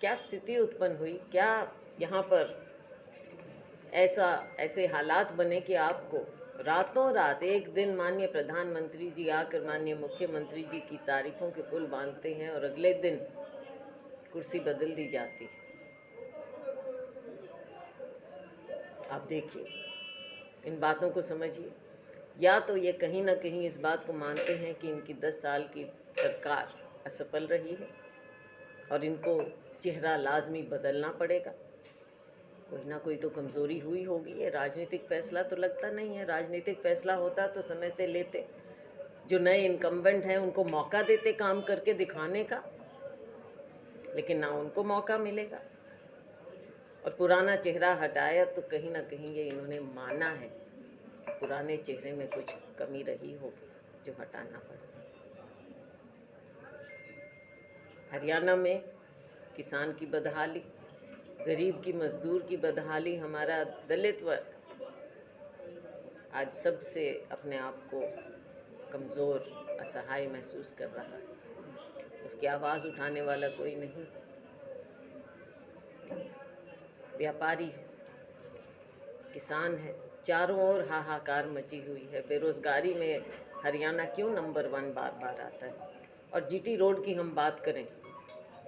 क्या स्थिति उत्पन्न हुई, क्या यहाँ पर ऐसे हालात बने कि आपको रातों रात एक दिन माननीय प्रधानमंत्री जी आकर माननीय मुख्यमंत्री जी की तारीफों के पुल बांधते हैं और अगले दिन कुर्सी बदल दी जाती। आप देखिए, इन बातों को समझिए। या तो ये कहीं ना कहीं इस बात को मानते हैं कि इनकी 10 साल की सरकार असफल रही है और इनको चेहरा लाजमी बदलना पड़ेगा। कोई ना कोई तो कमज़ोरी हुई होगी। ये राजनीतिक फैसला तो लगता नहीं है। राजनीतिक फैसला होता तो समय से लेते, जो नए इनकम्बेंट हैं उनको मौका देते काम करके दिखाने का, लेकिन ना उनको मौका मिलेगा। और पुराना चेहरा हटाया तो कहीं ना कहीं ये इन्होंने माना है कि पुराने चेहरे में कुछ कमी रही होगी जो हटाना पड़ा। हरियाणा में किसान की बदहाली, गरीब की मजदूर की बदहाली, हमारा दलित वर्ग आज सबसे अपने आप को कमज़ोर, असहाय महसूस कर रहा है। उसकी आवाज़ उठाने वाला कोई नहीं। व्यापारी है, किसान है, चारों ओर हाहाकार मची हुई है। बेरोज़गारी में हरियाणा क्यों नंबर 1 बार बार आता है। और जीटी रोड की हम बात करें,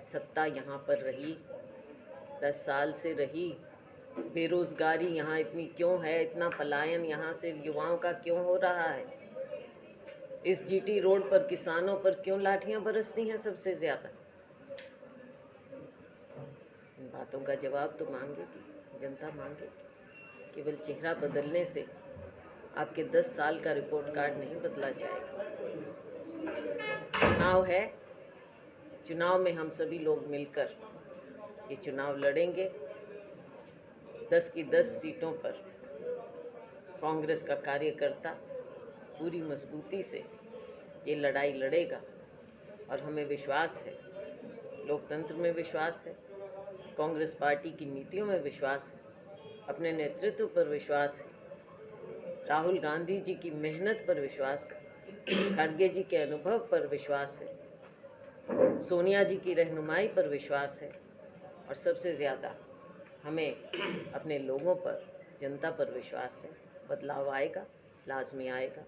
सत्ता यहाँ पर रही, 10 साल से रही। बेरोज़गारी यहाँ इतनी क्यों है, इतना पलायन यहाँ से युवाओं का क्यों हो रहा है। इस जीटी रोड पर किसानों पर क्यों लाठियाँ बरसती हैं सबसे ज़्यादा। इन बातों का जवाब तो मांगेगी, जनता मांगेगी। केवल चेहरा बदलने से आपके 10 साल का रिपोर्ट कार्ड नहीं बदला जाएगा। चुनाव है, चुनाव में हम सभी लोग मिलकर ये चुनाव लड़ेंगे। 10 की 10 सीटों पर कांग्रेस का कार्यकर्ता पूरी मजबूती से ये लड़ाई लड़ेगा और हमें विश्वास है, लोकतंत्र में विश्वास है, कांग्रेस पार्टी की नीतियों में विश्वास है, अपने नेतृत्व पर विश्वास है, राहुल गांधी जी की मेहनत पर विश्वास है, खड़गे जी के अनुभव पर विश्वास है, सोनिया जी की रहनुमाई पर विश्वास है और सबसे ज़्यादा हमें अपने लोगों पर, जनता पर विश्वास है। बदलाव आएगा, लाजमी आएगा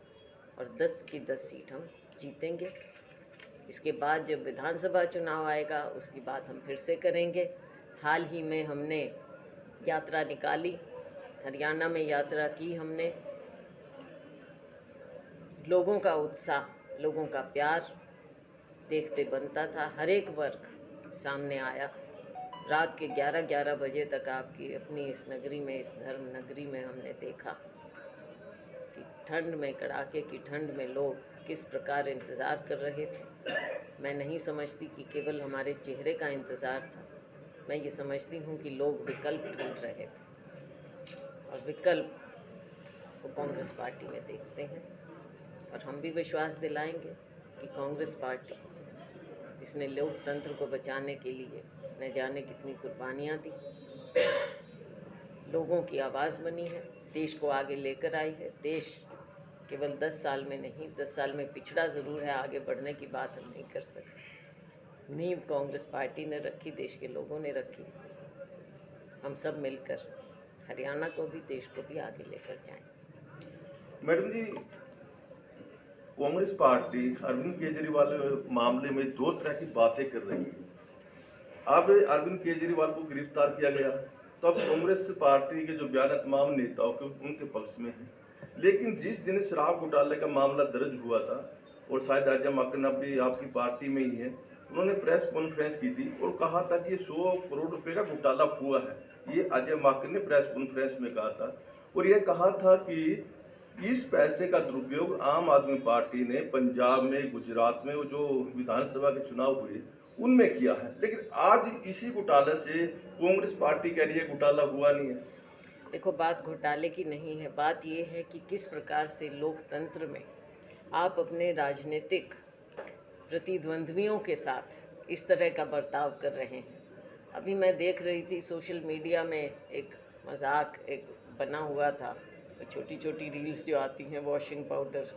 और 10 की 10 सीट हम जीतेंगे। इसके बाद जब विधानसभा चुनाव आएगा उसकी बात हम फिर से करेंगे। हाल ही में हमने यात्रा निकाली, हरियाणा में यात्रा की हमने। लोगों का उत्साह, लोगों का प्यार देखते बनता था। हर एक वर्ग सामने आया। रात के 11-11 बजे तक आपकी अपनी इस नगरी में, इस धर्म नगरी में हमने देखा कि ठंड में, कड़ाके की ठंड में लोग किस प्रकार इंतज़ार कर रहे थे। मैं नहीं समझती कि केवल हमारे चेहरे का इंतज़ार था। मैं ये समझती हूँ कि लोग विकल्प ढूंढ रहे थे और विकल्प वो कांग्रेस पार्टी में देखते हैं। और हम भी विश्वास दिलाएंगे कि कांग्रेस पार्टी, जिसने लोकतंत्र को बचाने के लिए न जाने कितनी कुर्बानियाँ दी, लोगों की आवाज़ बनी है, देश को आगे लेकर आई है। देश केवल 10 साल में नहीं, 10 साल में पिछड़ा ज़रूर है, आगे बढ़ने की बात हम नहीं कर सकते। नींव कांग्रेस पार्टी ने रखी, देश के लोगों ने रखी। हम सब मिलकर हरियाणा को भी, देश को भी आगे लेकर जाएं। मैडम जी, कांग्रेस पार्टी अरविंद केजरीवाल मामले में 2 तरह की बातें कर रही है। अब अरविंद केजरीवाल को गिरफ्तार किया गया, तो अब कांग्रेस पार्टी के जो बयान है तमाम नेताओं के उनके पक्ष में है। लेकिन जिस दिन शराब घोटाले का मामला दर्ज हुआ था, और शायद अजय माकन भी आपकी पार्टी में ही है, उन्होंने प्रेस कॉन्फ्रेंस की थी और कहा था कि ये 100 करोड़ रुपए का घोटाला हुआ है। ये अजय माकन ने प्रेस कॉन्फ्रेंस में कहा था और ये कहा था कि इस पैसे का दुरुपयोग आम आदमी पार्टी ने पंजाब में, गुजरात में वो जो विधानसभा के चुनाव हुए उनमें किया है। लेकिन आज इसी घोटाले से कांग्रेस पार्टी कह रही है घोटाला हुआ नहीं है। देखो, बात घोटाले की नहीं है, बात ये है कि किस प्रकार से लोकतंत्र में आप अपने राजनीतिक प्रतिद्वंद्वियों के साथ इस तरह का बर्ताव कर रहे हैं। अभी मैं देख रही थी सोशल मीडिया में एक मजाक एक बना हुआ था, छोटी छोटी रील्स जो आती हैं, वॉशिंग पाउडर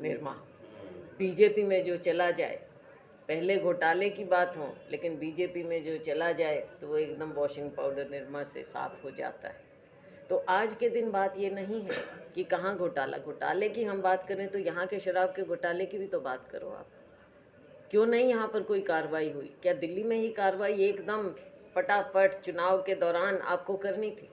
निरमा, बीजेपी में जो चला जाए पहले घोटाले की बात हो, लेकिन बीजेपी में जो चला जाए तो वो एकदम वॉशिंग पाउडर निरमा से साफ हो जाता है। तो आज के दिन बात ये नहीं है कि कहाँ घोटाले की हम बात करें तो यहाँ के शराब के घोटाले की भी तो बात करो आप। क्यों नहीं यहाँ पर कोई कार्रवाई हुई? क्या दिल्ली में ही कार्रवाई एकदम फटाफट चुनाव के दौरान आपको करनी थी?